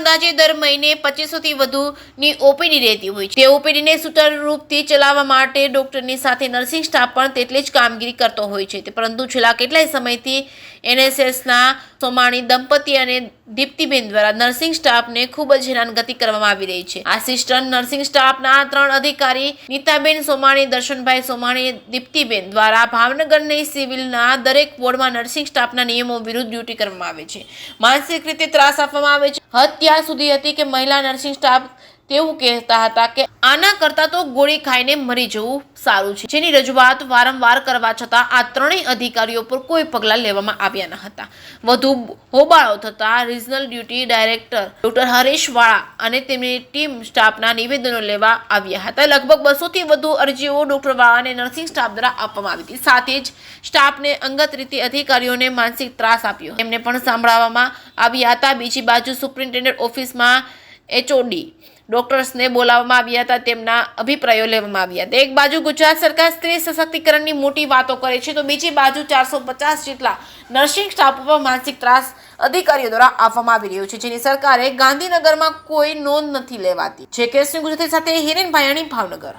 અંદાજે દર મહિને 2500 થી વધુની ઓપીડી રહેતી હોય છે. તે ઓપીડીને સુચારુરૂપથી ચલાવવા માટે ડોક્ટરની સાથે નર્સિંગ સ્ટાફ પણ તેટલી જ કામગીરી કરતો હોય છે. પરંતુ છેલ્લા કેટલાય સમયથી એનએસએસના સોમાણી દંપતી અને દીપ્તિબેન દ્વારા નર્સિંગ સ્ટાફને ખૂબ જ હેરાનગતિ કરવામાં આવી રહી છે. આસિસ્ટન્ટ નર્સિંગ સ્ટાફના 3 અધિકારી નીતાબેન સોમાણી, દર્શનભાઈ સોમાણી, દીપ્તિબેન દ્વારા ભાવનગરની સિવિલના દરેક વોર્ડમાં નર્સિંગ સ્ટાફના નિયમો વિરુદ્ધ ડ્યુટી કરવામાં આવે છે. માનસિક રીતે ત્રાસ આપવામાં આવે છે. હદ ત્યાં સુધી હતી કે મહિલા નર્સિંગ સ્ટાફ તેવું કહેતા હતા કે આના કરતાં તો ગોળી ખાઈને મરી જવું સારું છે, જેની રજૂઆત વારંવાર કરવા છતાં આ ત્રણેય અધિકારીઓ પર કોઈ પગલાં લેવામાં આવ્યા ન હતા. વધુ હોબાળો થતા regional duty director doctor Haresh વાળા અને તેમની ટીમ સ્ટાફના નિવેદનો લેવા આવ્યા હતા. લગભગ 200 થી વધુ અરજીઓ ડોક્ટર વાળાને નર્સિંગ સ્ટાફ દ્વારા આપવામાં આવી હતી. સાથે જ સ્ટાફને અંગત રીતે અધિકારીઓને માનસિક ત્રાસ આપ્યો તેમને પણ સાંભળવામાં આવ્યા હતા. બીજી બાજુ સુપ્રિન્ટેન્ડન્ટ ઓફિસમાં એચઓડી ડોક્ટર્સને બોલાવવામાં આવ્યા હતા, તેમના અભિપ્રાયો લેવામાં આવ્યા હતા. એક બાજુ ગુજરાત સરકાર સ્ત્રી સશક્તિકરણની મોટી વાતો કરે છે તો બીજી બાજુ 450 જેટલા નર્સિંગ સ્ટાફ ઉપર માનસિક ત્રાસ અધિકારીઓ દ્વારા આપવામાં આવી રહ્યો છે, જેની સરકારે ગાંધીનગરમાં કોઈ નોંધ નથી લેવાતી. જે કેસની ગુજરાતી સાથે હિરેન ભાયાણી, ભાવનગર.